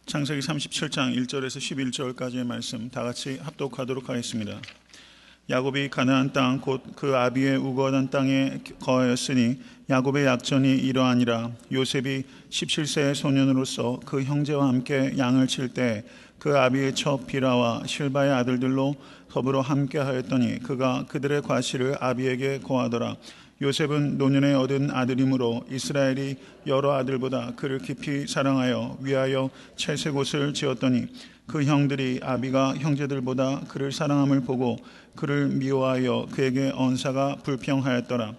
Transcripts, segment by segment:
창세기 37장 1절에서 11절까지의 말씀 다 같이 합독하도록 하겠습니다. 야곱이 가나안 땅 곧 그 아비의 우거하던 땅에 거하였으니 야곱의 약전이 이러하니라. 요셉이 17세의 소년으로서 그 형제와 함께 양을 칠 때 그 아비의 첩 비라와 실바의 아들들로 더불어 함께 하였더니 그가 그들의 과실을 아비에게 고하더라. 요셉은 노년에 얻은 아들이므로 이스라엘이 여러 아들보다 그를 깊이 사랑하여 위하여 채색옷을 지었더니 그 형들이 아비가 형제들보다 그를 사랑함을 보고 그를 미워하여 그에게 언사가 불평하였더라.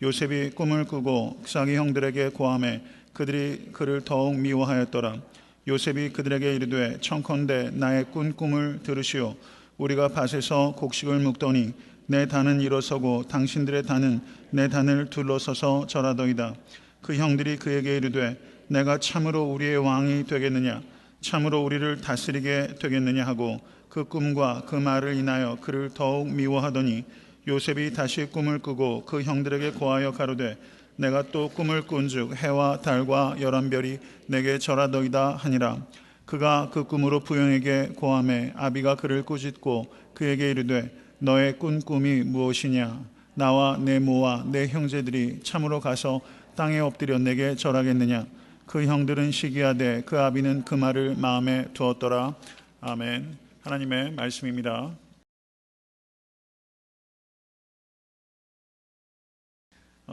요셉이 꿈을 꾸고 자기 형들에게 고하매 그들이 그를 더욱 미워하였더라. 요셉이 그들에게 이르되 청컨대 나의 꾼 꿈을 들으시오. 우리가 밭에서 곡식을 묵더니 내 단은 일어서고 당신들의 단은 내 단을 둘러서서 절하더이다. 그 형들이 그에게 이르되 내가 참으로 우리의 왕이 되겠느냐, 참으로 우리를 다스리게 되겠느냐 하고 그 꿈과 그 말을 인하여 그를 더욱 미워하더니 요셉이 다시 꿈을 꾸고 그 형들에게 고하여 가로되 내가 또 꿈을 꾼즉 해와 달과 열한 별이 내게 절하더이다 하니라. 그가 그 꿈으로 부형에게 고하매 아비가 그를 꾸짖고 그에게 이르되 너의 꾼 꿈이 무엇이냐? 나와 내 모와 내 형제들이 참으로 가서 땅에 엎드려 내게 절하겠느냐? 그 형들은 시기하되 그 아비는 그 말을 마음에 두었더라. 아멘. 하나님의 말씀입니다.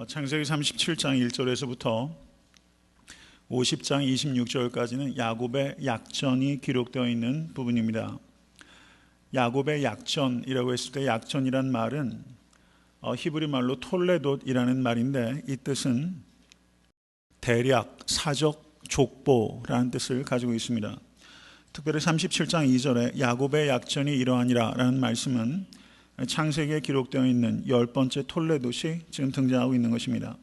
창세기 37장 1절에서부터 50장 26절까지는 야곱의 약전이 기록되어 있는 부분입니다. 야곱의 약전이라고 했을 때 약전이란 말은 히브리 말로 톨레돗이라는 말인데 이 뜻은 대략, 사적, 족보라는 뜻을 가지고 있습니다. 특별히 37장 2절에 야곱의 약전이 이러하니라 라는 말씀은 창세기에 기록되어 있는 10번째 톨레돗이 지금 등장하고 있는 것입니다.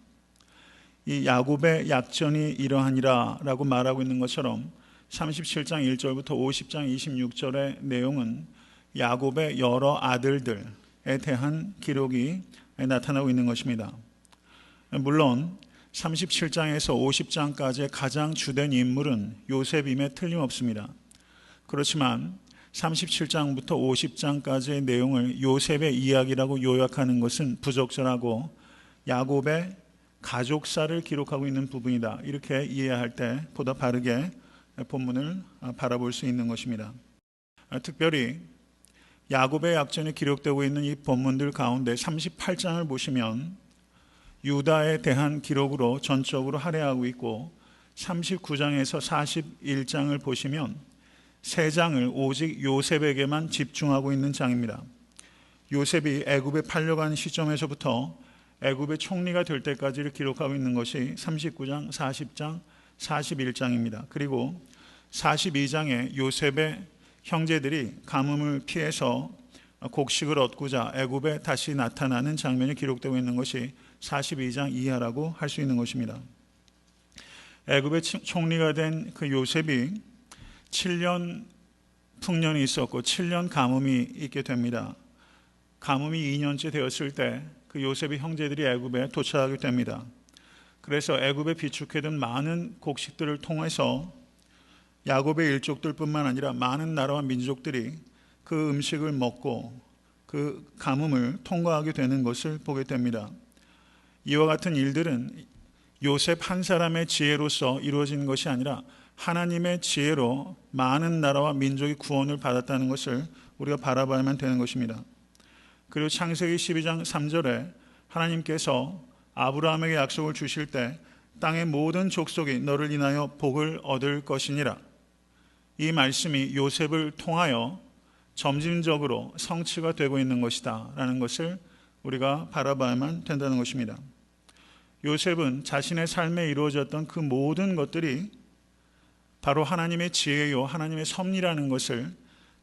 이 야곱의 약전이 이러하니라 라고 말하고 있는 것처럼 37장 1절부터 50장 26절의 내용은 야곱의 여러 아들들에 대한 기록이 나타나고 있는 것입니다. 물론 37장에서 50장까지의 가장 주된 인물은 요셉임에 틀림없습니다. 그렇지만 37장부터 50장까지의 내용을 요셉의 이야기라고 요약하는 것은 부적절하고 야곱의 가족사를 기록하고 있는 부분이다. 이렇게 이해할 때 보다 바르게 본문을 바라볼 수 있는 것입니다. 특별히 야곱의 약전이 기록되고 있는 이 본문들 가운데 38장을 보시면 유다에 대한 기록으로 전적으로 할애하고 있고 39장에서 41장을 보시면 3장을 오직 요셉에게만 집중하고 있는 장입니다. 요셉이 애굽에 팔려간 시점에서부터 애굽의 총리가 될 때까지를 기록하고 있는 것이 39장, 40장, 41장입니다. 그리고 42장에 요셉의 형제들이 가뭄을 피해서 곡식을 얻고자 애굽에 다시 나타나는 장면이 기록되고 있는 것이 42장 이하라고 할 수 있는 것입니다. 애굽의 총리가 된 그 요셉이 7년 풍년이 있었고 7년 가뭄이 있게 됩니다. 가뭄이 2년째 되었을 때 그 요셉의 형제들이 애굽에 도착하게 됩니다. 그래서 애굽에 비축해둔 많은 곡식들을 통해서 야곱의 일족들뿐만 아니라 많은 나라와 민족들이 그 음식을 먹고 그 가뭄을 통과하게 되는 것을 보게 됩니다. 이와 같은 일들은 요셉 한 사람의 지혜로서 이루어진 것이 아니라 하나님의 지혜로 많은 나라와 민족이 구원을 받았다는 것을 우리가 바라봐야만 되는 것입니다. 그리고 창세기 12장 3절에 하나님께서 아브라함에게 약속을 주실 때 땅의 모든 족속이 너를 인하여 복을 얻을 것이니라. 이 말씀이 요셉을 통하여 점진적으로 성취가 되고 있는 것이다 라는 것을 우리가 바라봐야만 된다는 것입니다. 요셉은 자신의 삶에 이루어졌던 그 모든 것들이 바로 하나님의 지혜요 하나님의 섭리라는 것을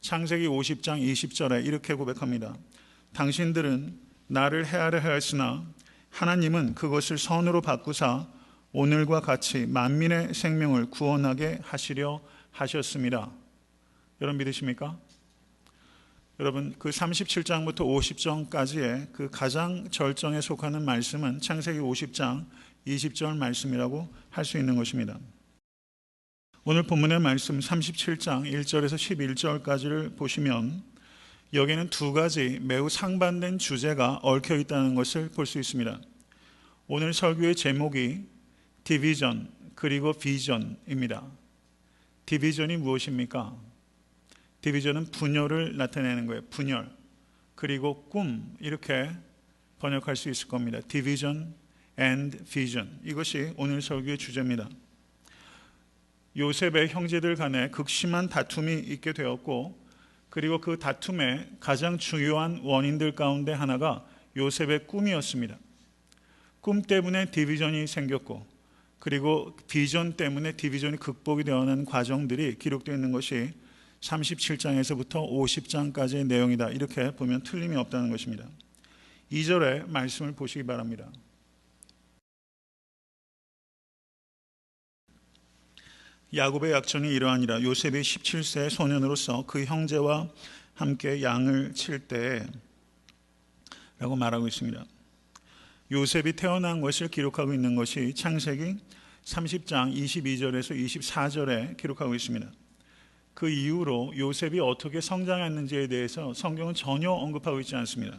창세기 50장 20절에 이렇게 고백합니다. 당신들은 나를 헤아려 하였으나 하나님은 그것을 선으로 바꾸사 오늘과 같이 만민의 생명을 구원하게 하시려 하셨습니다. 여러분 믿으십니까? 여러분 그 37장부터 50장까지의 그 가장 절정에 속하는 말씀은 창세기 50장 20절 말씀이라고 할 수 있는 것입니다. 오늘 본문의 말씀 37장 1절에서 11절까지를 보시면 여기에는 두 가지 매우 상반된 주제가 얽혀 있다는 것을 볼 수 있습니다. 오늘 설교의 제목이 디비전 그리고 비전입니다. 디비전이 무엇입니까? 디비전은 분열을 나타내는 거예요. 분열. 그리고 꿈, 이렇게 번역할 수 있을 겁니다. 디비전 and vision. 이것이 오늘 설교의 주제입니다. 요셉의 형제들 간에 극심한 다툼이 있게 되었고, 그리고 그 다툼의 가장 중요한 원인들 가운데 하나가 요셉의 꿈이었습니다. 꿈 때문에 디비전이 생겼고, 그리고 비전 때문에 디비전이 극복이 되어가는 과정들이 기록되어 있는 것이 37장에서부터 50장까지의 내용이다. 이렇게 보면 틀림이 없다는 것입니다. 2절의 말씀을 보시기 바랍니다. 야곱의 약전이 이러하니라. 요셉이 17세 소년으로서 그 형제와 함께 양을 칠 때에 라고 말하고 있습니다. 요셉이 태어난 것을 기록하고 있는 것이 창세기 30장 22절에서 24절에 기록하고 있습니다. 그 이후로 요셉이 어떻게 성장했는지에 대해서 성경은 전혀 언급하고 있지 않습니다.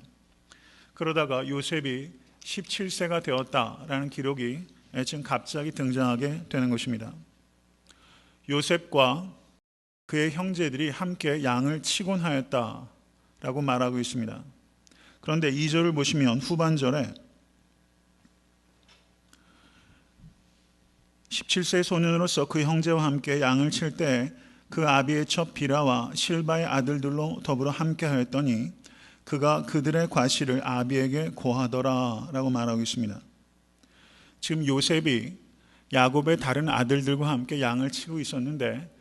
그러다가 요셉이 17세가 되었다라는 기록이 지금 갑자기 등장하게 되는 것입니다. 요셉과 그의 형제들이 함께 양을 치곤 하였다라고 말하고 있습니다. 그런데 2절을 보시면 후반절에 17세 소년으로서 그 형제와 함께 양을 칠 때 그 아비의 첩 비라와 실바의 아들들로 더불어 함께 하였더니 그가 그들의 과실을 아비에게 고하더라 라고 말하고 있습니다. 지금 요셉이 야곱의 다른 아들들과 함께 양을 치고 있었는데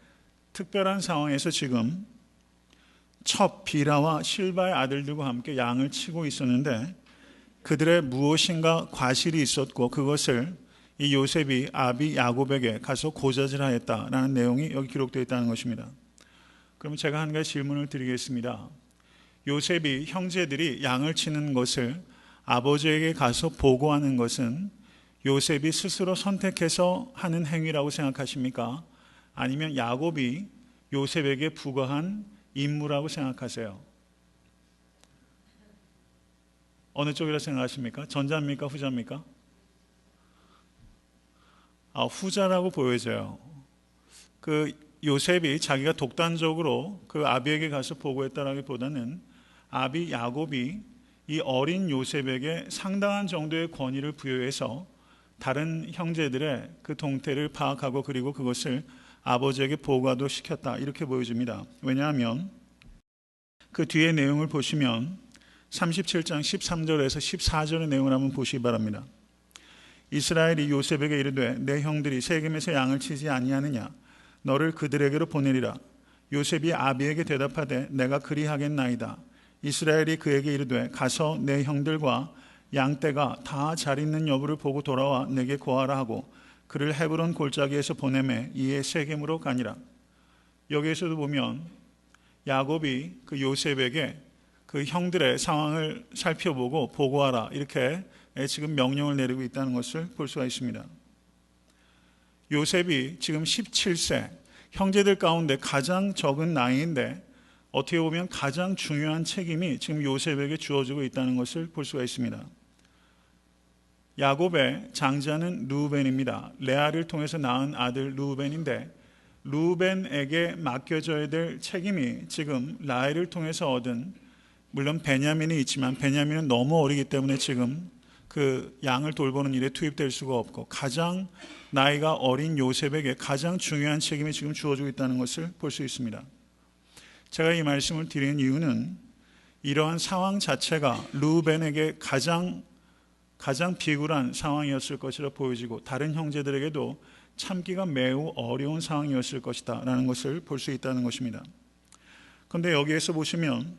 특별한 상황에서 지금 첩 비라와 실바의 아들들과 함께 양을 치고 있었는데 그들의 무엇인가 과실이 있었고 그것을 이 요셉이 아비 야곱에게 가서 고자질하였다라는 내용이 여기 기록되어 있다는 것입니다. 그럼 제가 한 가지 질문을 드리겠습니다. 요셉이 형제들이 양을 치는 것을 아버지에게 가서 보고하는 것은 요셉이 스스로 선택해서 하는 행위라고 생각하십니까? 아니면 야곱이 요셉에게 부과한 임무라고 생각하세요? 어느 쪽이라 생각하십니까? 전자입니까? 후자입니까? 후자라고 보여져요. 그 요셉이 자기가 독단적으로 그 아비에게 가서 보고했다라기보다는 아비 야곱이 이 어린 요셉에게 상당한 정도의 권위를 부여해서 다른 형제들의 그 동태를 파악하고 그리고 그것을 아버지에게 보고하도록 시켰다. 이렇게 보여집니다. 왜냐하면 그 뒤의 내용을 보시면 37장 13절에서 14절의 내용을 한번 보시기 바랍니다. 이스라엘이 요셉에게 이르되 내 형들이 세겜에서 양을 치지 아니하느냐 너를 그들에게로 보내리라. 요셉이 아비에게 대답하되 내가 그리하겠나이다. 이스라엘이 그에게 이르되 가서 내 형들과 양떼가 다 잘 있는 여부를 보고 돌아와 내게 고하라 하고 그를 헤브론 골짜기에서 보내매 이에 세겜으로 가니라. 여기에서도 보면 야곱이 그 요셉에게 그 형들의 상황을 살펴보고 보고하라 이렇게 지금 명령을 내리고 있다는 것을 볼 수가 있습니다. 요셉이 지금 17세, 형제들 가운데 가장 적은 나이인데 어떻게 보면 가장 중요한 책임이 지금 요셉에게 주어지고 있다는 것을 볼 수가 있습니다. 야곱의 장자는 르우벤입니다. 레아를 통해서 낳은 아들 르우벤인데 르우벤에게 맡겨져야 될 책임이 지금 라헬을 통해서 얻은, 물론 베냐민이 있지만 베냐민은 너무 어리기 때문에 지금 그 양을 돌보는 일에 투입될 수가 없고 가장 나이가 어린 요셉에게 가장 중요한 책임이 지금 주어지고 있다는 것을 볼 수 있습니다. 제가 이 말씀을 드리는 이유는 이러한 상황 자체가 르우벤에게 가장 비굴한 상황이었을 것이라 보여지고 다른 형제들에게도 참기가 매우 어려운 상황이었을 것이다 라는 것을 볼 수 있다는 것입니다. 그런데 여기에서 보시면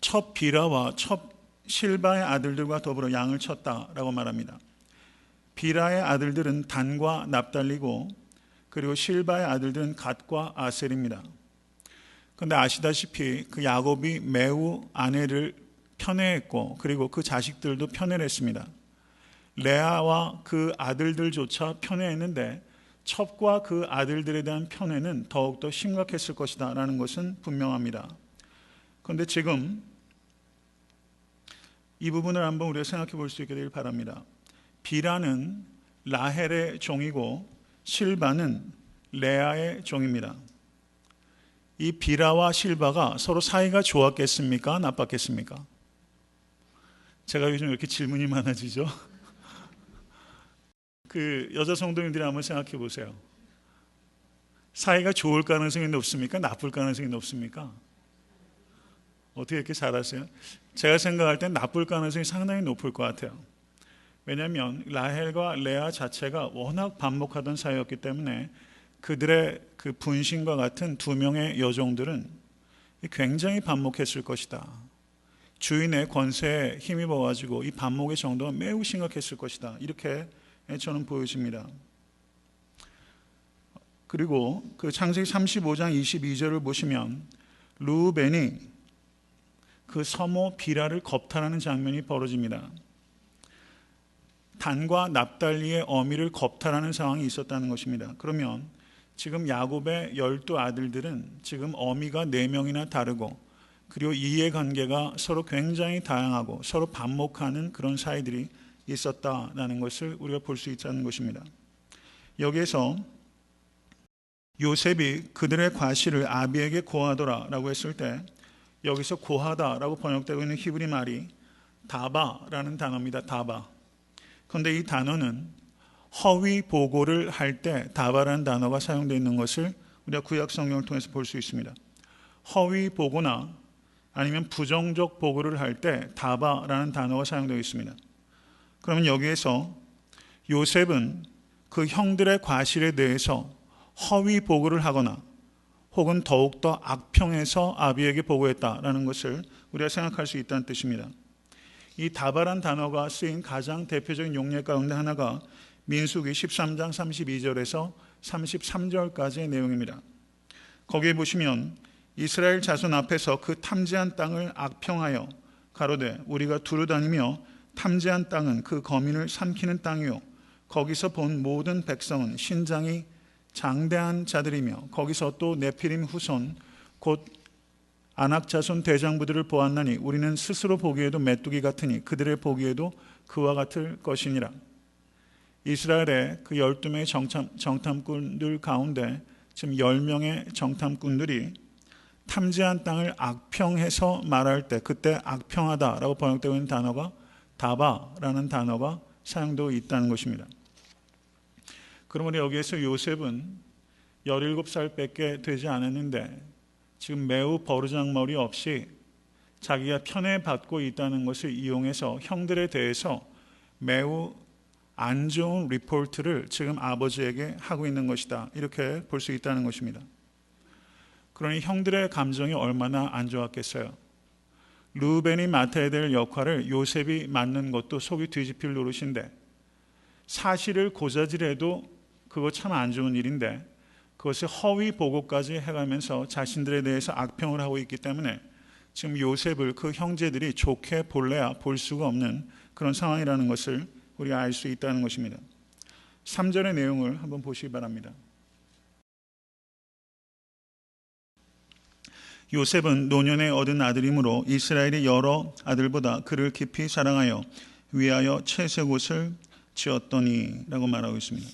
첩 비라와 첩 실바의 아들들과 더불어 양을 쳤다라고 말합니다. 비라의 아들들은 단과 납달리고 그리고 실바의 아들들은 갓과 아셀입니다. 그런데 아시다시피 그 야곱이 매우 아내를 편애했고 그리고 그 자식들도 편애를 했습니다. 레아와 그 아들들조차 편애했는데 첩과 그 아들들에 대한 편애는 더욱더 심각했을 것이다 라는 것은 분명합니다. 그런데 지금 이 부분을 한번 우리가 생각해 볼 수 있게 되길 바랍니다. 비라는 라헬의 종이고 실바는 레아의 종입니다. 이 비라와 실바가 서로 사이가 좋았겠습니까? 나빴겠습니까? 제가 요즘 이렇게 질문이 많아지죠? 그 여자 성도님들이 한번 생각해 보세요. 사이가 좋을 가능성이 높습니까? 나쁠 가능성이 높습니까? 어떻게 이렇게 잘하세요? 제가 생각할 땐 나쁠 가능성이 상당히 높을 것 같아요. 왜냐하면 라헬과 레아 자체가 워낙 반목하던 사이였기 때문에 그들의 그 분신과 같은 두 명의 여종들은 굉장히 반목했을 것이다. 주인의 권세에 힘입어가지고 이 반목의 정도가 매우 심각했을 것이다. 이렇게 저는 보여집니다. 그리고 그 창세기 35장 22절을 보시면 르우벤이 그 서모 비라를 겁탈하는 장면이 벌어집니다. 단과 납달리의 어미를 겁탈하는 상황이 있었다는 것입니다. 그러면 지금 야곱의 12아들들은 지금 어미가 4명이나 다르고 그리고 이해관계가 서로 굉장히 다양하고 서로 반목하는 그런 사이들이 있었다는 것을 우리가 볼 수 있다는 것입니다. 여기에서 요셉이 그들의 과실을 아비에게 고하더라 라고 했을 때 여기서 고하다 라고 번역되고 있는 히브리 말이 다바라는 단어입니다. 다바. 그런데 이 단어는 허위 보고를 할 때 다바라는 단어가 사용되어 있는 것을 우리가 구약 성경을 통해서 볼 수 있습니다. 허위 보고나 아니면 부정적 보고를 할 때 다바라는 단어가 사용되어 있습니다. 그러면 여기에서 요셉은 그 형들의 과실에 대해서 허위 보고를 하거나 혹은 더욱더 악평해서 아비에게 보고했다라는 것을 우리가 생각할 수 있다는 뜻입니다. 이 다바란 단어가 쓰인 가장 대표적인 용례 가운데 하나가 민수기 13장 32절에서 33절까지의 내용입니다. 거기에 보시면 이스라엘 자손 앞에서 그 탐지한 땅을 악평하여 가로되 우리가 두루 다니며 탐지한 땅은 그 거민을 삼키는 땅이요 거기서 본 모든 백성은 신장이 장대한 자들이며 거기서 또 네피림 후손 곧 아낙 자손 대장부들을 보았나니 우리는 스스로 보기에도 메뚜기 같으니 그들의 보기에도 그와 같을 것이니라. 이스라엘의 그 12명의 정탐꾼들 가운데 지금 10명의 정탐꾼들이 탐지한 땅을 악평해서 말할 때 그때 악평하다라고 번역되고 있는 단어가 다바라는 단어가 사용되고 있다는 것입니다. 그러므로 여기에서 요셉은 17살밖에 되지 않았는데 지금 매우 버르장머리 없이 자기가 편애받고 있다는 것을 이용해서 형들에 대해서 매우 안 좋은 리포트를 지금 아버지에게 하고 있는 것이다. 이렇게 볼 수 있다는 것입니다. 그러니 형들의 감정이 얼마나 안 좋았겠어요. 르우벤이 맡아야 될 역할을 요셉이 맡는 것도 속이 뒤집힐 노릇인데 사실을 고자질해도 그거 참 안 좋은 일인데 그것을 허위 보고까지 해가면서 자신들에 대해서 악평을 하고 있기 때문에 지금 요셉을 그 형제들이 좋게 볼래야 볼 수가 없는 그런 상황이라는 것을 우리가 알 수 있다는 것입니다. 3절의 내용을 한번 보시기 바랍니다. 요셉은 노년에 얻은 아들이므로 이스라엘의 여러 아들보다 그를 깊이 사랑하여 위하여 채색옷을 지었더니 라고 말하고 있습니다.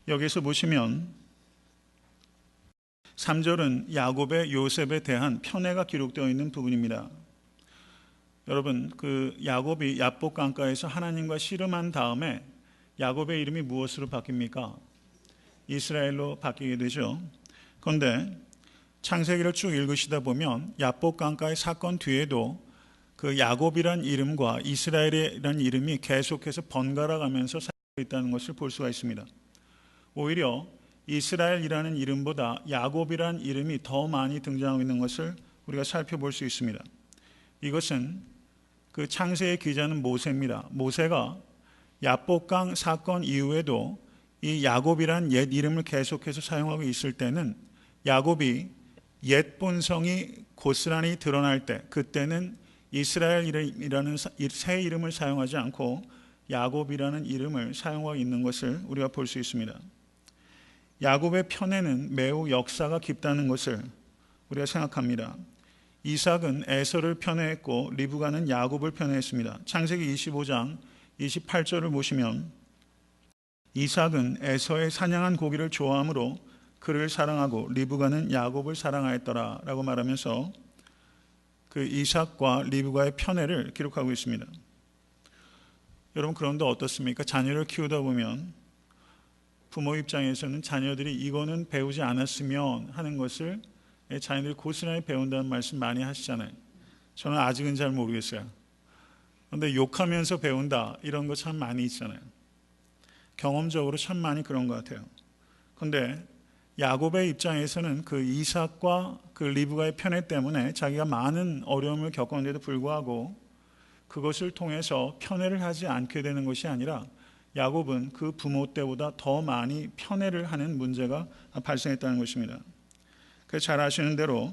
여기서 보시면 3절은 야곱의 요셉에 대한 편애가 기록되어 있는 부분입니다. 여러분, 그 야곱이 야복 강가에서 하나님과 씨름한 다음에 야곱의 이름이 무엇으로 바뀝니까? 이스라엘로 바뀌게 되죠. 그런데 창세기를 쭉 읽으시다 보면 야복 강가의 사건 뒤에도 그 야곱이란 이름과 이스라엘이란 이름이 계속해서 번갈아 가면서 살고 있다는 것을 볼 수가 있습니다. 오히려 이스라엘이라는 이름보다 야곱이라는 이름이 더 많이 등장하고 있는 것을 우리가 살펴볼 수 있습니다. 이것은 그 창세의 기자는 모세입니다. 모세가 야복강 사건 이후에도 이 야곱이란 옛 이름을 계속해서 사용하고 있을 때는 야곱이 옛 본성이 고스란히 드러날 때 그때는 이스라엘이라는 새 이름을 사용하지 않고 야곱이라는 이름을 사용하고 있는 것을 우리가 볼 수 있습니다. 야곱의 편에는 매우 역사가 깊다는 것을 우리가 생각합니다. 이삭은 에서를 편애했고 리브가는 야곱을 편애했습니다. 창세기 25장 28절을 보시면 이삭은 에서의 사냥한 고기를 좋아하므로 그를 사랑하고 리브가는 야곱을 사랑하였더라 라고 말하면서 그 이삭과 리브가의 편애를 기록하고 있습니다. 여러분, 그런데 어떻습니까? 자녀를 키우다 보면 부모 입장에서는 자녀들이 이거는 배우지 않았으면 하는 것을 자녀들이 고스란히 배운다는 말씀 많이 하시잖아요. 저는 아직은 잘 모르겠어요. 그런데 욕하면서 배운다 이런 거 참 많이 있잖아요. 경험적으로 참 많이 그런 것 같아요. 그런데 야곱의 입장에서는 그 이삭과 그 리브가의 편애 때문에 자기가 많은 어려움을 겪었는데도 불구하고 그것을 통해서 편애를 하지 않게 되는 것이 아니라 야곱은 그 부모 때보다 더 많이 편애를 하는 문제가 발생했다는 것입니다. 그래서 잘 아시는 대로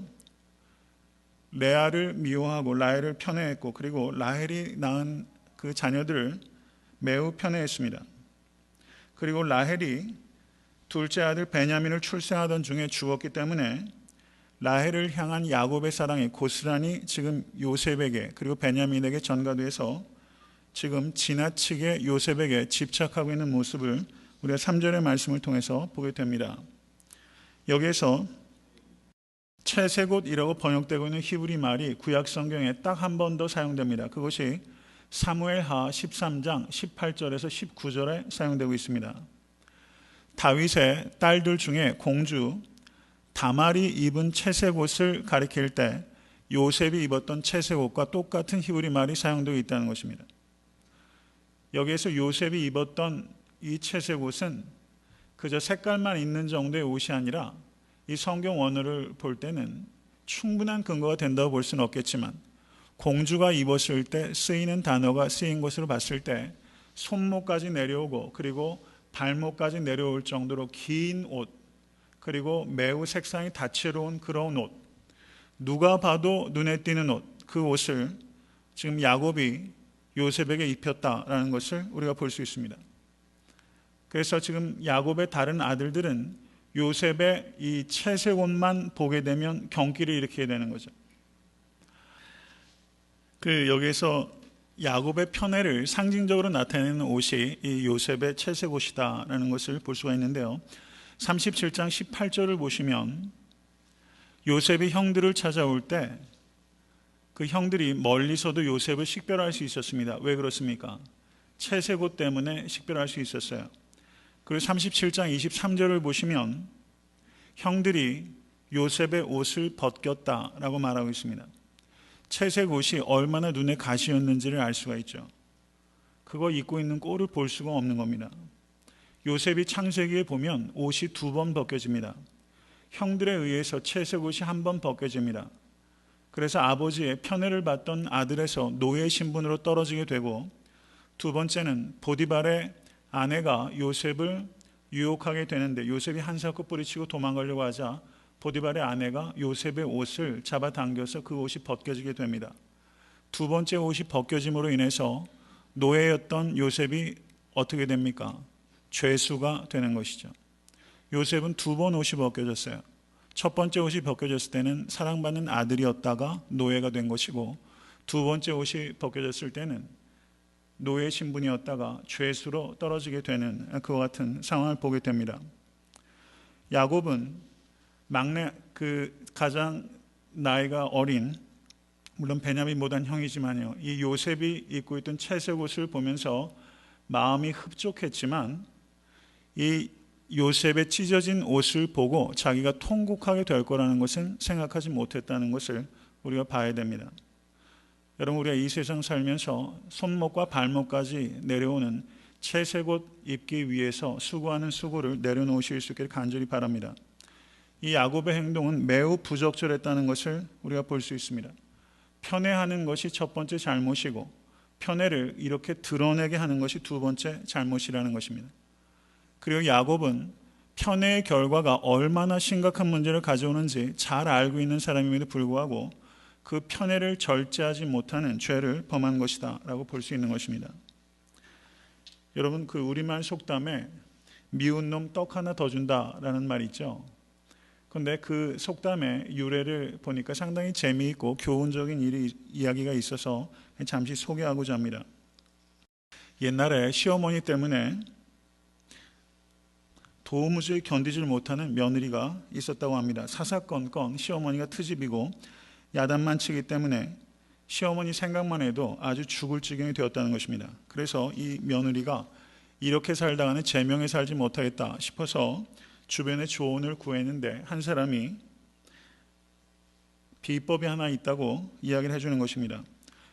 레아를 미워하고 라헬을 편애했고 그리고 라헬이 낳은 그 자녀들을 매우 편애했습니다. 그리고 라헬이 둘째 아들 베냐민을 출생하던 중에 죽었기 때문에 라헬을 향한 야곱의 사랑이 고스란히 지금 요셉에게 그리고 베냐민에게 전가돼서 지금 지나치게 요셉에게 집착하고 있는 모습을 우리가 3절의 말씀을 통해서 보게 됩니다. 여기에서 채색옷이라고 번역되고 있는 히브리 말이 구약 성경에 딱 한 번 더 사용됩니다. 그것이 사무엘하 13장 18절에서 19절에 사용되고 있습니다. 다윗의 딸들 중에 공주 다말이 입은 채색옷을 가리킬 때 요셉이 입었던 채색옷과 똑같은 히브리 말이 사용되고 있다는 것입니다. 여기에서 요셉이 입었던 이 채색옷은 그저 색깔만 있는 정도의 옷이 아니라 이 성경 원어를 볼 때는 충분한 근거가 된다고 볼 수는 없겠지만 공주가 입었을 때 쓰이는 단어가 쓰인 것으로 봤을 때 손목까지 내려오고 그리고 발목까지 내려올 정도로 긴 옷, 그리고 매우 색상이 다채로운 그런 옷, 누가 봐도 눈에 띄는 옷, 그 옷을 지금 야곱이 요셉에게 입혔다라는 것을 우리가 볼 수 있습니다. 그래서 지금 야곱의 다른 아들들은 요셉의 이 채색 옷만 보게 되면 경기를 일으키게 되는 거죠. 여기에서 야곱의 편애를 상징적으로 나타내는 옷이 이 요셉의 채색 옷이다라는 것을 볼 수가 있는데요. 37장 18절을 보시면 요셉이 형들을 찾아올 때 그 형들이 멀리서도 요셉을 식별할 수 있었습니다. 왜 그렇습니까? 채색 옷 때문에 식별할 수 있었어요. 그리고 37장 23절을 보시면 형들이 요셉의 옷을 벗겼다라고 말하고 있습니다. 채색 옷이 얼마나 눈에 가시였는지를 알 수가 있죠. 그거 입고 있는 꼴을 볼 수가 없는 겁니다. 요셉이 창세기에 보면 옷이 2번 벗겨집니다. 형들에 의해서 채색 옷이 1번 벗겨집니다. 그래서 아버지의 편애를 받던 아들에서 노예 신분으로 떨어지게 되고, 두 번째는 보디발의 아내가 요셉을 유혹하게 되는데 요셉이 한사코 뿌리치고 도망가려고 하자 보디발의 아내가 요셉의 옷을 잡아당겨서 그 옷이 벗겨지게 됩니다. 두 번째 옷이 벗겨짐으로 인해서 노예였던 요셉이 어떻게 됩니까? 죄수가 되는 것이죠. 요셉은 2번 옷이 벗겨졌어요. 첫 번째 옷이 벗겨졌을 때는 사랑받는 아들이었다가 노예가 된 것이고, 두 번째 옷이 벗겨졌을 때는 노예 신분이었다가 죄수로 떨어지게 되는 그와 같은 상황을 보게 됩니다. 야곱은 막내, 가장 나이가 어린, 물론 베냐민보다는 형이지만요, 이 요셉이 입고 있던 채색 옷을 보면서 마음이 흡족했지만 이 요셉의 찢어진 옷을 보고 자기가 통곡하게 될 거라는 것은 생각하지 못했다는 것을 우리가 봐야 됩니다. 여러분, 우리가 이 세상 살면서 손목과 발목까지 내려오는 채색 옷 입기 위해서 수고하는 수고를 내려놓으실 수 있기를 간절히 바랍니다. 이 야곱의 행동은 매우 부적절했다는 것을 우리가 볼 수 있습니다. 편애하는 것이 첫 번째 잘못이고 편애를 이렇게 드러내게 하는 것이 두 번째 잘못이라는 것입니다. 그리고 야곱은 편애의 결과가 얼마나 심각한 문제를 가져오는지 잘 알고 있는 사람임에도 불구하고 그 편애를 절제하지 못하는 죄를 범한 것이다 라고 볼 수 있는 것입니다. 여러분, 그 우리말 속담에 미운 놈 떡 하나 더 준다라는 말이 있죠. 그런데 그 속담의 유래를 보니까 상당히 재미있고 교훈적인 이야기가 있어서 잠시 소개하고자 합니다. 옛날에 시어머니 때문에 도무지 견디질 못하는 며느리가 있었다고 합니다. 사사건건 시어머니가 트집이고 야단만 치기 때문에 시어머니 생각만 해도 아주 죽을 지경이 되었다는 것입니다. 그래서 이 며느리가 이렇게 살다가는 제명에 살지 못하겠다 싶어서 주변에 조언을 구했는데 한 사람이 비법이 하나 있다고 이야기를 해주는 것입니다.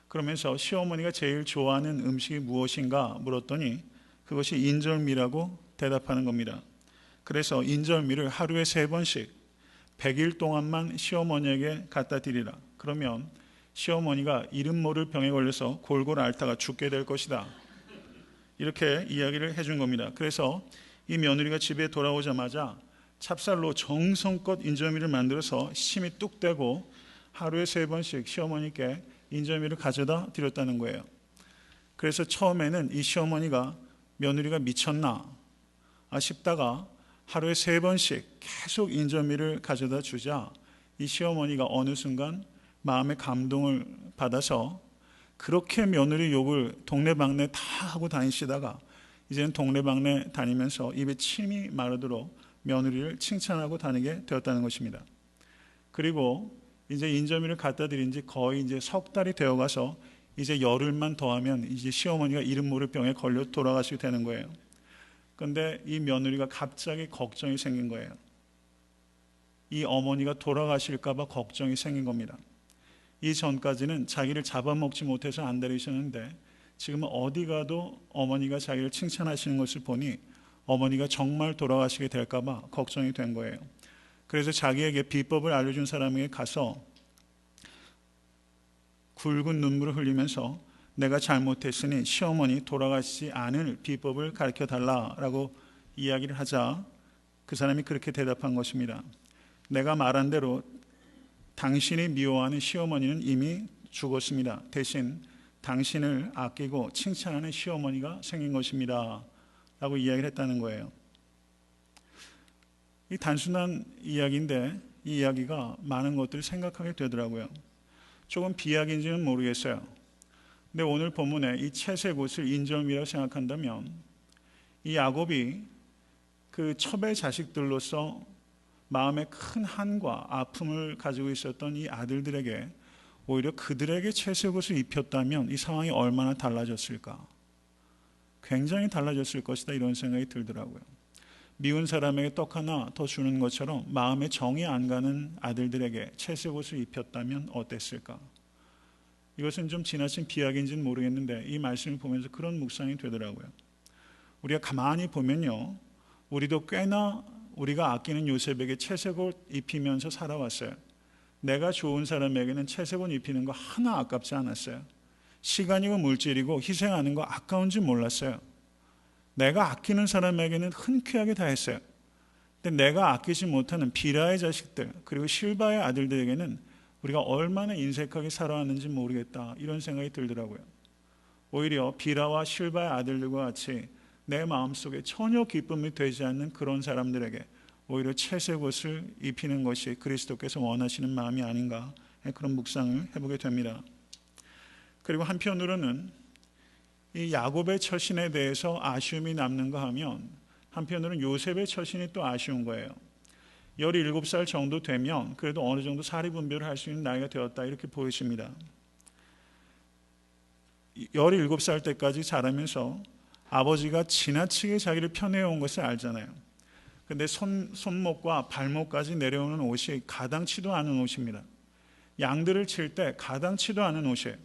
그러면서 시어머니가 제일 좋아하는 음식이 무엇인가 물었더니 그것이 인절미라고 대답하는 겁니다. 그래서 인절미를 하루에 3번씩 100일 동안만 시어머니에게 갖다 드리라. 그러면 시어머니가 이름 모를 병에 걸려서 골골 앓다가 죽게 될 것이다. 이렇게 이야기를 해준 겁니다. 그래서 이 며느리가 집에 돌아오자마자 찹쌀로 정성껏 인절미를 만들어서 침이 뚝 떼고 하루에 3번씩 시어머니께 인절미를 가져다 드렸다는 거예요. 그래서 처음에는 이 시어머니가 며느리가 미쳤나 싶다가 하루에 3번씩 계속 인절미를 가져다 주자 이 시어머니가 어느 순간 마음의 감동을 받아서 그렇게 며느리 욕을 동네방네 다 하고 다니시다가 이제는 동네방네 다니면서 입에 침이 마르도록 며느리를 칭찬하고 다니게 되었다는 것입니다. 그리고 이제 인절미를 갖다 드린 지 거의 이제 석 달이 되어가서 이제 열흘만 더하면 이제 시어머니가 이름 모를 병에 걸려 돌아가시게 되는 거예요. 그런데 이 며느리가 갑자기 걱정이 생긴 거예요. 이 어머니가 돌아가실까 봐 걱정이 생긴 겁니다. 이 전까지는 자기를 잡아먹지 못해서 안달이셨는데 지금은 어디 가도 어머니가 자기를 칭찬하시는 것을 보니 어머니가 정말 돌아가시게 될까 봐 걱정이 된 거예요. 그래서 자기에게 비법을 알려준 사람에게 가서 굵은 눈물을 흘리면서 내가 잘못했으니 시어머니 돌아가시지 않을 비법을 가르쳐 달라라고 이야기를 하자 그 사람이 그렇게 대답한 것입니다. 내가 말한 대로 당신이 미워하는 시어머니는 이미 죽었습니다. 대신 당신을 아끼고 칭찬하는 시어머니가 생긴 것입니다. 라고 이야기를 했다는 거예요. 이 단순한 이야기인데 이 이야기가 많은 것들을 생각하게 되더라고요. 조금 비약인지는 모르겠어요. 근데 오늘 본문에 이 채색 옷을 인절미라고 생각한다면 이 야곱이 그 첩의 자식들로서 마음에 큰 한과 아픔을 가지고 있었던 이 아들들에게 오히려 그들에게 채색 옷을 입혔다면 이 상황이 얼마나 달라졌을까? 굉장히 달라졌을 것이다 이런 생각이 들더라고요. 미운 사람에게 떡 하나 더 주는 것처럼 마음에 정이 안 가는 아들들에게 채색 옷을 입혔다면 어땠을까? 이것은 좀 지나친 비약인지는 모르겠는데 이 말씀을 보면서 그런 묵상이 되더라고요. 우리가 가만히 보면요, 우리도 꽤나 우리가 아끼는 요셉에게 채색 옷 입히면서 살아왔어요. 내가 좋은 사람에게는 채색 옷 입히는 거 하나 아깝지 않았어요. 시간이고 물질이고 희생하는 거 아까운지 몰랐어요. 내가 아끼는 사람에게는 흔쾌하게 다 했어요. 근데 내가 아끼지 못하는 비라의 자식들 그리고 실바의 아들들에게는 우리가 얼마나 인색하게 살아왔는지 모르겠다 이런 생각이 들더라고요. 오히려 비라와 실바의 아들들과 같이 내 마음속에 전혀 기쁨이 되지 않는 그런 사람들에게 오히려 채색 옷을 입히는 것이 그리스도께서 원하시는 마음이 아닌가 그런 묵상을 해보게 됩니다. 그리고 한편으로는 이 야곱의 처신에 대해서 아쉬움이 남는가 하면 한편으로는 요셉의 처신이 또 아쉬운 거예요. 17살 정도 되면 그래도 어느 정도 사리분별을 할 수 있는 나이가 되었다 이렇게 보여집니다. 17살 때까지 자라면서 아버지가 지나치게 자기를 편애해온 것을 알잖아요. 근데 손목과 발목까지 내려오는 옷이 가당치도 않은 옷입니다. 양들을 칠 때 가당치도 않은 옷이에요.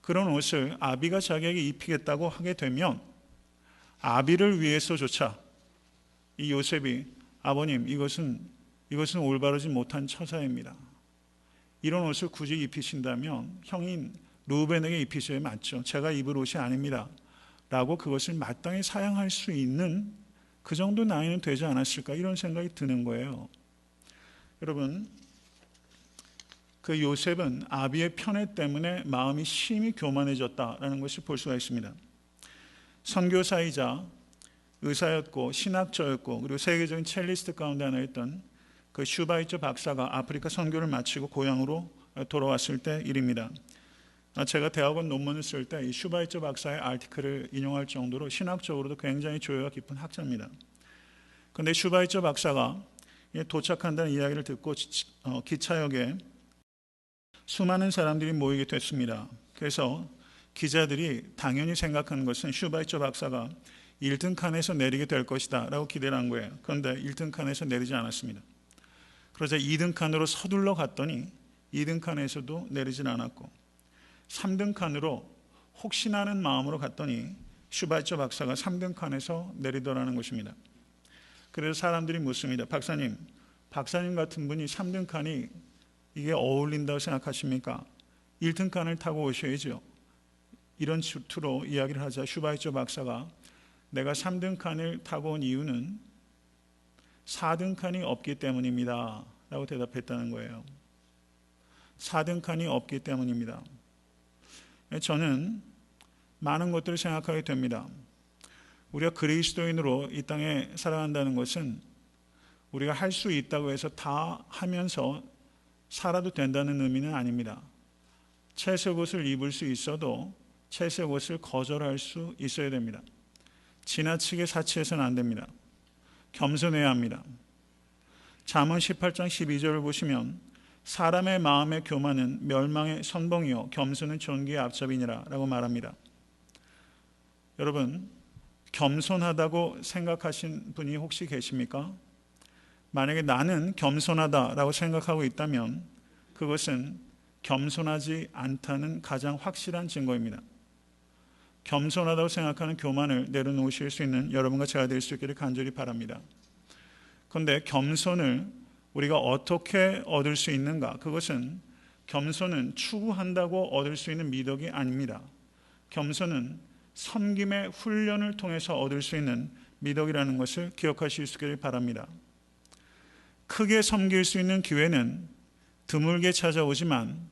그런 옷을 아비가 자기에게 입히겠다고 하게 되면 아비를 위해서조차 이 요셉이 아버님 이것은 올바르지 못한 처사입니다. 이런 옷을 굳이 입히신다면 형인 루벤에게 입히셔야 맞죠. 제가 입을 옷이 아닙니다. 라고 그것을 마땅히 사양할 수 있는 그 정도 나이는 되지 않았을까 이런 생각이 드는 거예요. 여러분, 그 요셉은 아비의 편애 때문에 마음이 심히 교만해졌다라는 것을 볼 수가 있습니다. 선교사이자 의사였고 신학자였고 그리고 세계적인 첼리스트 가운데 하나였던 그 슈바이처 박사가 아프리카 선교를 마치고 고향으로 돌아왔을 때 일입니다. 제가 대학원 논문을 쓸 때 이 슈바이처 박사의 아티클을 인용할 정도로 신학적으로도 굉장히 조예가 깊은 학자입니다. 그런데 슈바이처 박사가 도착한다는 이야기를 듣고 기차역에 수많은 사람들이 모이게 됐습니다. 그래서 기자들이 당연히 생각하는 것은 슈바이처 박사가 1등 칸에서 내리게 될 것이다 라고 기대를 한 거예요. 그런데 1등 칸에서 내리지 않았습니다. 그러자 2등 칸으로 서둘러 갔더니 2등 칸에서도 내리진 않았고 3등 칸으로 혹시나 하는 마음으로 갔더니 슈바이처 박사가 3등 칸에서 내리더라는 것입니다. 그래서 사람들이 묻습니다. 박사님 같은 분이 3등 칸이 이게 어울린다고 생각하십니까? 1등 칸을 타고 오셔야죠. 이런 수로 이야기를 하자 슈바이처 박사가 내가 3등 칸을 타고 온 이유는 4등 칸이 없기 때문입니다 라고 대답했다는 거예요. 4등 칸이 없기 때문입니다. 저는 많은 것들을 생각하게 됩니다. 우리가 그리스도인으로 이 땅에 살아간다는 것은 우리가 할 수 있다고 해서 다 하면서 살아도 된다는 의미는 아닙니다. 채색 옷을 입을 수 있어도 채색 옷을 거절할 수 있어야 됩니다. 지나치게 사치해서는 안 됩니다. 겸손해야 합니다. 잠언 18장 12절을 보시면 사람의 마음의 교만은 멸망의 선봉이요 겸손은 존귀의 앞잡이니라 라고 말합니다. 여러분, 겸손하다고 생각하신 분이 혹시 계십니까? 만약에 나는 겸손하다라고 생각하고 있다면 그것은 겸손하지 않다는 가장 확실한 증거입니다. 겸손하다고 생각하는 교만을 내려놓으실 수 있는 여러분과 제가 될 수 있기를 간절히 바랍니다. 그런데 겸손을 우리가 어떻게 얻을 수 있는가? 그것은 겸손은 추구한다고 얻을 수 있는 미덕이 아닙니다. 겸손은 섬김의 훈련을 통해서 얻을 수 있는 미덕이라는 것을 기억하실 수 있기를 바랍니다. 크게 섬길 수 있는 기회는 드물게 찾아오지만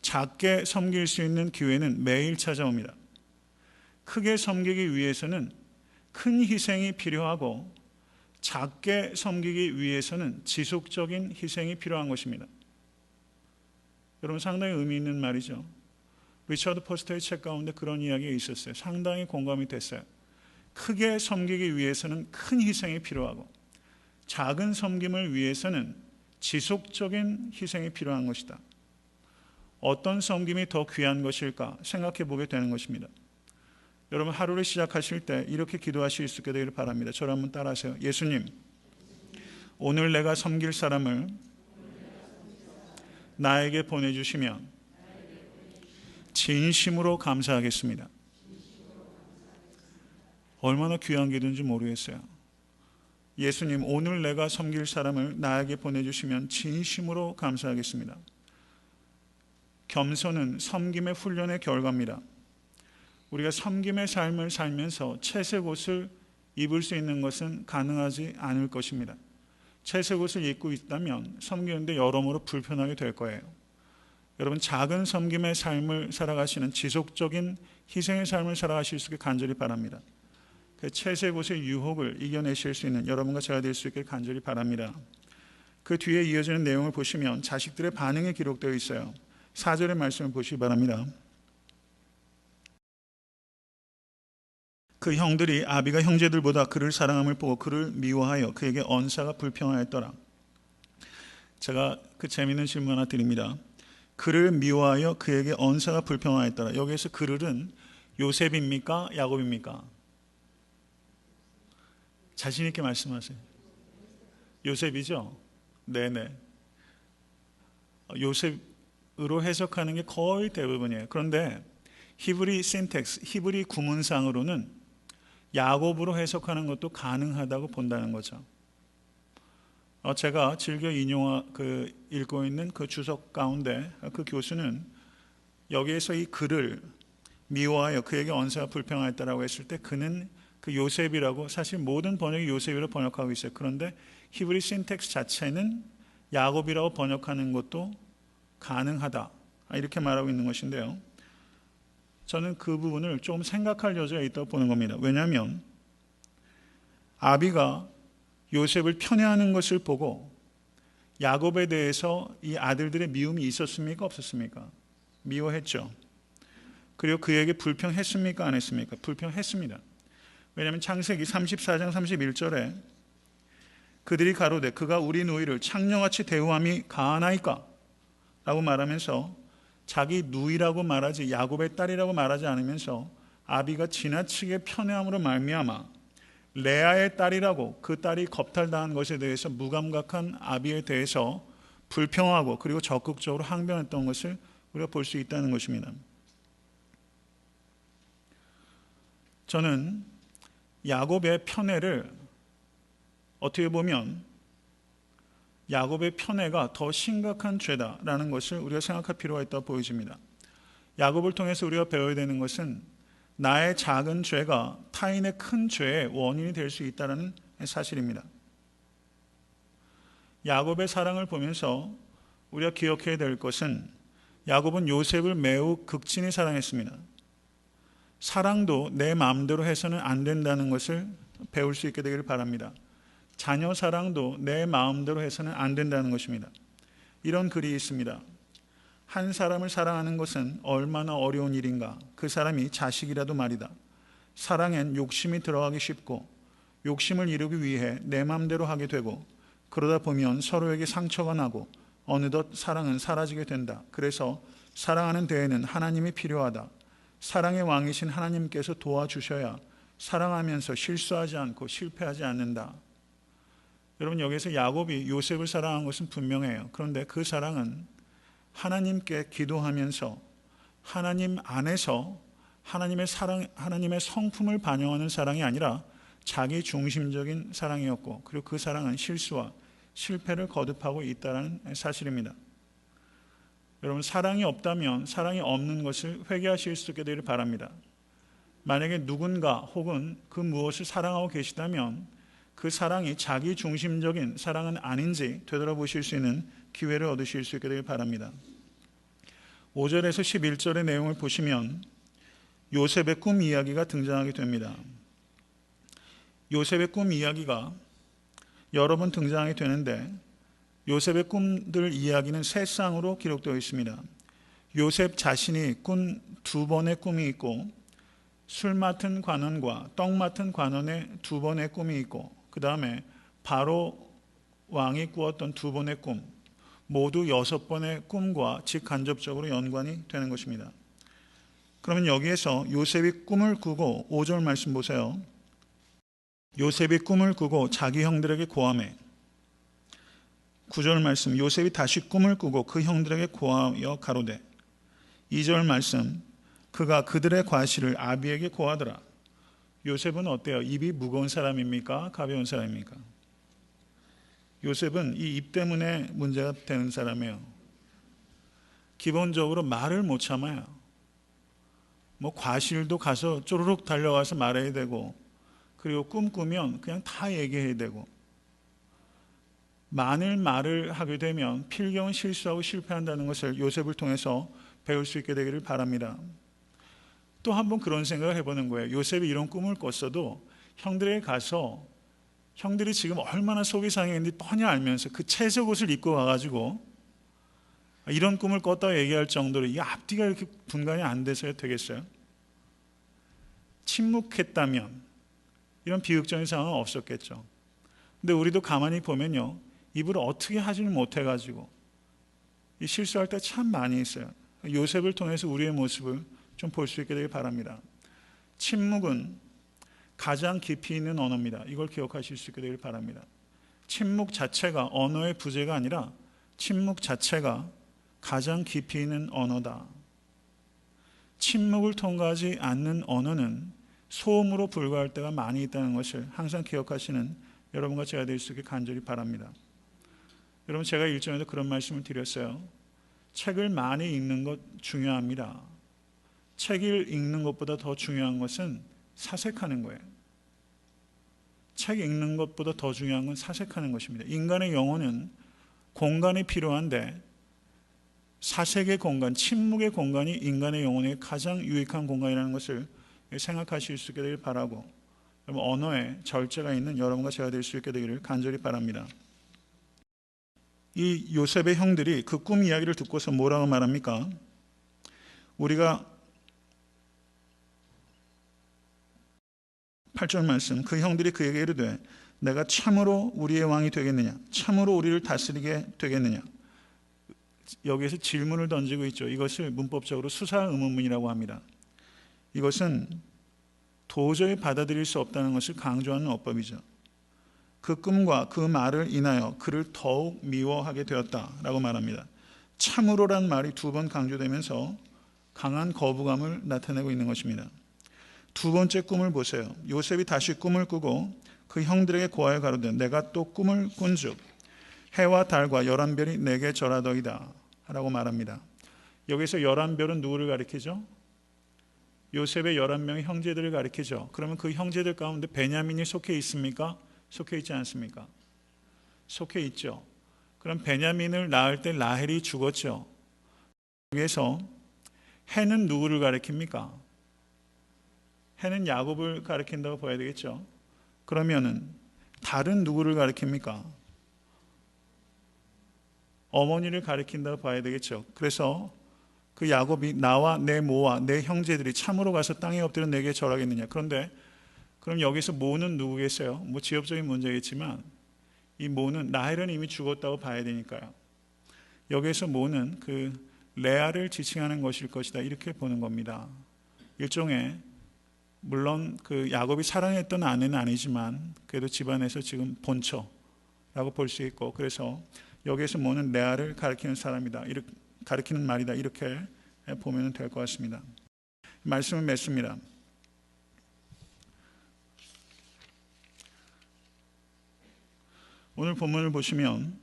작게 섬길 수 있는 기회는 매일 찾아옵니다. 크게 섬기기 위해서는 큰 희생이 필요하고 작게 섬기기 위해서는 지속적인 희생이 필요한 것입니다. 여러분, 상당히 의미 있는 말이죠. 리처드 포스터의 책 가운데 그런 이야기가 있었어요. 상당히 공감이 됐어요. 크게 섬기기 위해서는 큰 희생이 필요하고 작은 섬김을 위해서는 지속적인 희생이 필요한 것이다. 어떤 섬김이 더 귀한 것일까 생각해 보게 되는 것입니다. 여러분, 하루를 시작하실 때 이렇게 기도하실 수 있게 되기를 바랍니다. 저를 한번 따라하세요. 예수님, 오늘 내가 섬길 사람을 나에게 보내주시면 진심으로 감사하겠습니다. 얼마나 귀한 기도인지 모르겠어요. 예수님, 오늘 내가 섬길 사람을 나에게 보내주시면 진심으로 감사하겠습니다. 겸손은 섬김의 훈련의 결과입니다. 우리가 섬김의 삶을 살면서 채색 옷을 입을 수 있는 것은 가능하지 않을 것입니다. 채색 옷을 입고 있다면 섬기는데 여러모로 불편하게 될 거예요. 여러분, 작은 섬김의 삶을 살아가시는 지속적인 희생의 삶을 살아가실 수 있게 간절히 바랍니다. 그 채색 옷의 유혹을 이겨내실 수 있는 여러분과 제가 될 수 있게 간절히 바랍니다. 그 뒤에 이어지는 내용을 보시면 자식들의 반응이 기록되어 있어요. 4절의 말씀을 보시기 바랍니다. 그 형들이 아비가 형제들보다 그를 사랑함을 보고 그를 미워하여 그에게 언사가 불평하였더라. 제가 그 재미있는 질문 하나 드립니다. 그를 미워하여 그에게 언사가 불평하였더라. 여기에서 그를은 요셉입니까? 야곱입니까? 자신 있게 말씀하세요. 요셉이죠? 네네. 요셉으로 해석하는 게 거의 대부분이에요. 그런데 히브리 신텍스, 히브리 구문상으로는 야곱으로 해석하는 것도 가능하다고 본다는 거죠. 제가 즐겨 읽고 있는 그 주석 가운데 그 교수는 여기에서 이 그를 미워하여 그에게 언사가 불평하였다라고 했을 때 그는 그 요셉이라고, 사실 모든 번역이 요셉이라고 번역하고 있어요. 그런데 히브리 신텍스 자체는 야곱이라고 번역하는 것도 가능하다, 이렇게 말하고 있는 것인데요. 저는 그 부분을 좀 생각할 여지가 있다고 보는 겁니다. 왜냐하면 아비가 요셉을 편애하는 것을 보고 야곱에 대해서 이 아들들의 미움이 있었습니까? 없었습니까? 미워했죠. 그리고 그에게 불평했습니까? 안 했습니까? 불평했습니다. 왜냐하면 창세기 34장 31절에 그들이 가로되 그가 우리 누이를 창녀같이 대우함이 가하나이까? 라고 말하면서 자기 누이라고 말하지 야곱의 딸이라고 말하지 않으면서 아비가 지나치게 편애함으로 말미암아 레아의 딸이라고 그 딸이 겁탈당한 것에 대해서 무감각한 아비에 대해서 불평하고 그리고 적극적으로 항변했던 것을 우리가 볼 수 있다는 것입니다. 저는 야곱의 편애를 어떻게 보면 야곱의 편애가 더 심각한 죄다라는 것을 우리가 생각할 필요가 있다고 보여집니다. 야곱을 통해서 우리가 배워야 되는 것은 나의 작은 죄가 타인의 큰 죄의 원인이 될 수 있다는 사실입니다. 야곱의 사랑을 보면서 우리가 기억해야 될 것은 야곱은 요셉을 매우 극진히 사랑했습니다. 사랑도 내 마음대로 해서는 안 된다는 것을 배울 수 있게 되기를 바랍니다. 자녀 사랑도 내 마음대로 해서는 안 된다는 것입니다. 이런 글이 있습니다. 한 사람을 사랑하는 것은 얼마나 어려운 일인가. 그 사람이 자식이라도 말이다. 사랑엔 욕심이 들어가기 쉽고 욕심을 이루기 위해 내 마음대로 하게 되고 그러다 보면 서로에게 상처가 나고 어느덧 사랑은 사라지게 된다. 그래서 사랑하는 데에는 하나님이 필요하다. 사랑의 왕이신 하나님께서 도와주셔야 사랑하면서 실수하지 않고 실패하지 않는다. 여러분, 여기서 야곱이 요셉을 사랑한 것은 분명해요. 그런데 그 사랑은 하나님께 기도하면서 하나님 안에서 하나님의 사랑, 하나님의 성품을 반영하는 사랑이 아니라 자기 중심적인 사랑이었고, 그리고 그 사랑은 실수와 실패를 거듭하고 있다는 사실입니다. 여러분, 사랑이 없다면 사랑이 없는 것을 회개하실 수 있게 되기를 바랍니다. 만약에 누군가 혹은 그 무엇을 사랑하고 계시다면 그 사랑이 자기 중심적인 사랑은 아닌지 되돌아보실 수 있는 기회를 얻으실 수 있게 되길 바랍니다. 5절에서 11절의 내용을 보시면 요셉의 꿈 이야기가 등장하게 됩니다. 요셉의 꿈 이야기가 여러 번 등장하게 되는데 요셉의 꿈들 이야기는 세 쌍으로 기록되어 있습니다. 요셉 자신이 꾼 두 번의 꿈이 있고 술 맡은 관원과 떡 맡은 관원의 두 번의 꿈이 있고 그 다음에 바로 왕이 꾸었던 두 번의 꿈, 모두 6번의 꿈과 직간접적으로 연관이 되는 것입니다. 그러면 여기에서 요셉이 꿈을 꾸고 5절 말씀 보세요. 요셉이 꿈을 꾸고 자기 형들에게 고하매 9절 말씀, 요셉이 다시 꿈을 꾸고 그 형들에게 고하여 가로되 2절 말씀, 그가 그들의 과실을 아비에게 고하더라. 요셉은 어때요? 입이 무거운 사람입니까? 가벼운 사람입니까? 요셉은 이 입 때문에 문제가 되는 사람이에요. 기본적으로 말을 못 참아요. 과실도 가서 쪼르륵 달려가서 말해야 되고, 그리고 꿈꾸면 그냥 다 얘기해야 되고, 만일 말을 하게 되면 필경은 실수하고 실패한다는 것을 요셉을 통해서 배울 수 있게 되기를 바랍니다. 또 한 번 그런 생각을 해보는 거예요. 요셉이 이런 꿈을 꿨어도 형들에게 가서 형들이 지금 얼마나 속이 상했는지 뻔히 알면서 그 채색 옷을 입고 가가지고 이런 꿈을 꿨다고 얘기할 정도로 이 앞뒤가 이렇게 분간이 안 돼서야 되겠어요? 침묵했다면 이런 비극적인 상황은 없었겠죠. 근데 우리도 가만히 보면요, 입을 어떻게 하지를 못해가지고 이 실수할 때 참 많이 있어요. 요셉을 통해서 우리의 모습을 좀 볼 수 있게 되길 바랍니다. 침묵은 가장 깊이 있는 언어입니다. 이걸 기억하실 수 있게 되길 바랍니다. 침묵 자체가 언어의 부재가 아니라 침묵 자체가 가장 깊이 있는 언어다. 침묵을 통과하지 않는 언어는 소음으로 불과할 때가 많이 있다는 것을 항상 기억하시는 여러분과 제가 될 수 있게 간절히 바랍니다. 여러분, 제가 일전에도 그런 말씀을 드렸어요. 책을 많이 읽는 것 중요합니다. 책을 읽는 것보다 더 중요한 것은 사색하는 거예요. 책 읽는 것보다 더 중요한 건 사색하는 것입니다. 인간의 영혼은 공간이 필요한데 사색의 공간, 침묵의 공간이 인간의 영혼에 가장 유익한 공간이라는 것을 생각하실 수 있게 되길 바라고, 언어에 절제가 있는 여러분과 제가 될 수 있게 되기를 간절히 바랍니다. 이 요셉의 형들이 그 꿈 이야기를 듣고서 뭐라고 말합니까? 우리가 8절 말씀, 그 형들이 그에게 이르되 내가 참으로 우리의 왕이 되겠느냐? 참으로 우리를 다스리게 되겠느냐? 여기에서 질문을 던지고 있죠. 이것을 문법적으로 수사 의문문이라고 합니다. 이것은 도저히 받아들일 수 없다는 것을 강조하는 어법이죠. 그 꿈과 그 말을 인하여 그를 더욱 미워하게 되었다라고 말합니다. 참으로란 말이 2번 강조되면서 강한 거부감을 나타내고 있는 것입니다. 2번째 꿈을 보세요. 요셉이 다시 꿈을 꾸고 그 형들에게 고하여 가로되 내가 또 꿈을 꾼즉 해와 달과 11별이 내게 절하더이다 라고 말합니다. 여기서 11별은 누구를 가리키죠? 요셉의 11명의 형제들을 가리키죠. 그러면 그 형제들 가운데 베냐민이 속해 있습니까? 속해 있지 않습니까? 속해 있죠. 그럼 베냐민을 낳을 때 라헬이 죽었죠. 여기에서 해는 누구를 가리킵니까? 해는 야곱을 가리킨다고 봐야 되겠죠. 그러면은 달은 누구를 가리킵니까? 어머니를 가리킨다고 봐야 되겠죠. 그래서 그 야곱이 나와 내 모와 내 형제들이 참으로 가서 땅에 엎드려 내게 절하겠느냐. 그런데 그럼 여기서 모는 누구겠어요? 뭐 지역적인 문제겠지만 이 모는 라헬은 이미 죽었다고 봐야 되니까요. 여기서 모는 그 레아를 지칭하는 것일 것이다 이렇게 보는 겁니다. 일종의 물론 그 야곱이 사랑했던 아내는 아니지만 그래도 집안에서 지금 본처라고 볼 수 있고, 그래서 여기에서 모는 레아를 가리키는 사람이다, 가리키는 말이다 이렇게 보면 될 것 같습니다. 말씀은 맺습니다. 오늘 본문을 보시면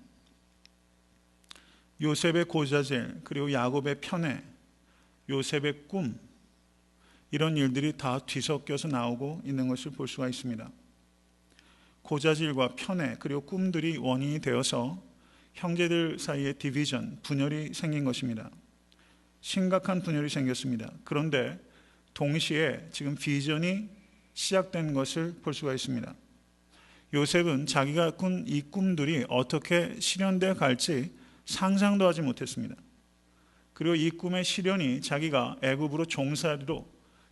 요셉의 고자질, 그리고 야곱의 편애, 요셉의 꿈, 이런 일들이 다 뒤섞여서 나오고 있는 것을 볼 수가 있습니다. 고자질과 편애 그리고 꿈들이 원인이 되어서 형제들 사이에 디비전, 분열이 생긴 것입니다. 심각한 분열이 생겼습니다. 그런데 동시에 지금 비전이 시작된 것을 볼 수가 있습니다. 요셉은 자기가 꾼 이 꿈들이 어떻게 실현되어 갈지 상상도 하지 못했습니다. 그리고 이 꿈의 실현이 자기가 애굽으로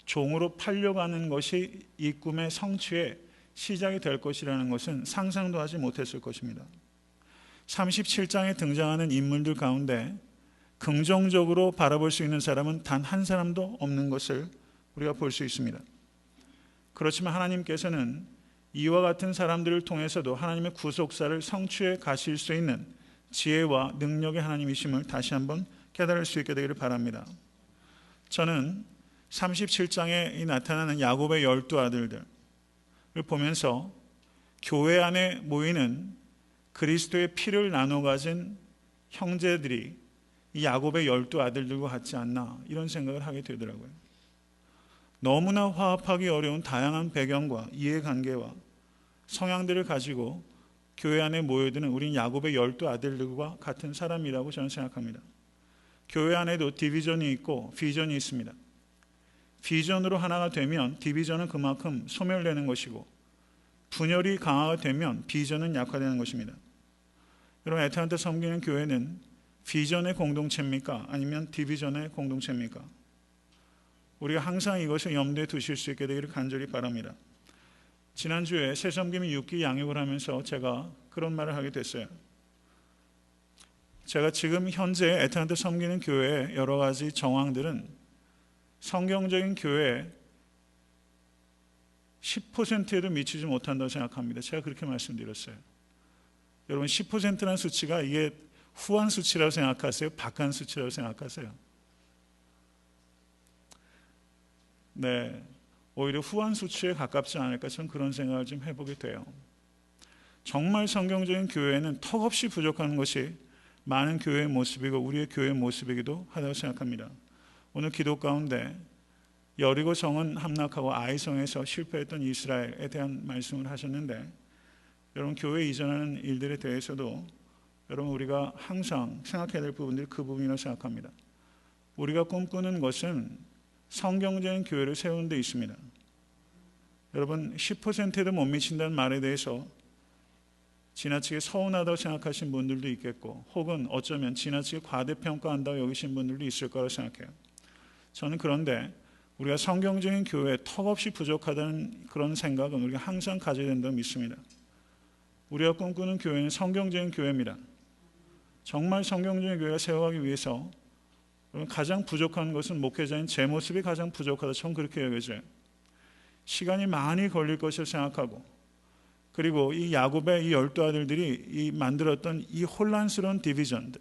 종으로 팔려가는 것이 이 꿈의 성취의 시작이 될 것이라는 것은 상상도 하지 못했을 것입니다. 37장에 등장하는 인물들 가운데 긍정적으로 바라볼 수 있는 사람은 단 한 사람도 없는 것을 우리가 볼 수 있습니다. 그렇지만 하나님께서는 이와 같은 사람들을 통해서도 하나님의 구속사를 성취해 가실 수 있는 지혜와 능력의 하나님이심을 다시 한번 깨달을 수 있게 되기를 바랍니다. 저는 37장에 나타나는 야곱의 12아들들을 보면서 교회 안에 모이는 그리스도의 피를 나눠 가진 형제들이 이 야곱의 12아들들과 같지 않나 이런 생각을 하게 되더라고요. 너무나 화합하기 어려운 다양한 배경과 이해관계와 성향들을 가지고 교회 안에 모여드는 우린 야곱의 12아들들과 같은 사람이라고 저는 생각합니다. 교회 안에도 디비전이 있고 비전이 있습니다. 비전으로 하나가 되면 디비전은 그만큼 소멸되는 것이고, 분열이 강화가 되면 비전은 약화되는 것입니다. 여러분, 애타한테 섬기는 교회는 비전의 공동체입니까? 아니면 디비전의 공동체입니까? 우리가 항상 이것을 염두에 두실 수 있게 되기를 간절히 바랍니다. 지난주에 새섬김이 6기 양육을 하면서 제가 그런 말을 하게 됐어요. 제가 지금 현재 애타한테 섬기는 교회의 여러 가지 정황들은 성경적인 교회의 10%에도 미치지 못한다고 생각합니다. 제가 그렇게 말씀드렸어요. 여러분, 10%라는 수치가 이게 후한 수치라고 생각하세요? 박한 수치라고 생각하세요? 네, 오히려 후한 수치에 가깝지 않을까, 저는 그런 생각을 좀 해보게 돼요. 정말 성경적인 교회는 턱없이 부족한 것이 많은 교회의 모습이고 우리의 교회의 모습이기도 하다고 생각합니다. 오늘 기도 가운데 여리고 성은 함락하고 아이성에서 실패했던 이스라엘에 대한 말씀을 하셨는데, 여러분, 교회 이전하는 일들에 대해서도 여러분, 우리가 항상 생각해야 될 부분들이 그 부분이라고 생각합니다. 우리가 꿈꾸는 것은 성경적인 교회를 세우는 데 있습니다. 여러분, 10%도 못 미친다는 말에 대해서 지나치게 서운하다고 생각하신 분들도 있겠고, 혹은 어쩌면 지나치게 과대평가한다고 여기신 분들도 있을 거라고 생각해요. 저는 그런데 우리가 성경적인 교회에 턱없이 부족하다는 그런 생각은 우리가 항상 가져야 된다고 믿습니다. 우리가 꿈꾸는 교회는 성경적인 교회입니다. 정말 성경적인 교회가 세워가기 위해서 가장 부족한 것은 목회자인 제 모습이 가장 부족하다. 전 그렇게 여겨져요. 시간이 많이 걸릴 것을 생각하고, 그리고 이 야곱의 이 12 아들들이 만들었던 이 혼란스러운 디비전들,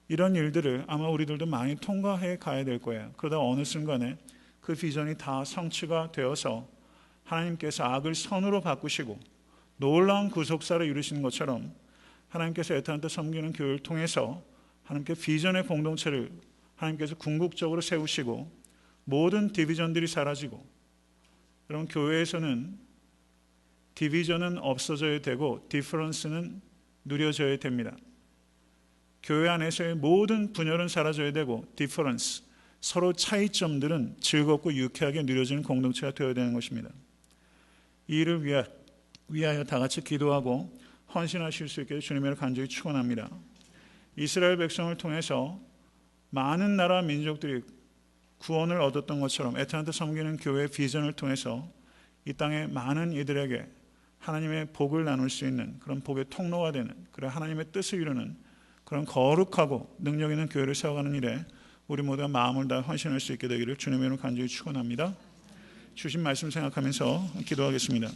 이런 일들을 아마 우리들도 많이 통과해 가야 될 거예요. 그러다 어느 순간에 그 비전이 다 성취가 되어서 하나님께서 악을 선으로 바꾸시고 놀라운 구속사를 이루시는 것처럼 하나님께서 애타한테 섬기는 교회를 통해서 하나님께 비전의 공동체를 하나님께서 궁극적으로 세우시고 모든 디비전들이 사라지고, 여러분, 교회에서는 디비전은 없어져야 되고 디퍼런스는 누려져야 됩니다. 교회 안에서의 모든 분열은 사라져야 되고 디퍼런스, 서로 차이점들은 즐겁고 유쾌하게 누려지는 공동체가 되어야 되는 것입니다. 이 일을 위하여 다 같이 기도하고 헌신하실 수 있게 주님을 간절히 축원합니다. 이스라엘 백성을 통해서 많은 나라 민족들이 구원을 얻었던 것처럼 애타한테 섬기는 교회의 비전을 통해서 이 땅의 많은 이들에게 하나님의 복을 나눌 수 있는 그런 복의 통로가 되는, 그래 하나님의 뜻을 이루는 그런 거룩하고 능력 있는 교회를 세워가는 일에 우리 모두가 마음을 다해 헌신할 수 있게 되기를 주님의 이름으로 간절히 축원합니다. 주신 말씀 생각하면서 기도하겠습니다.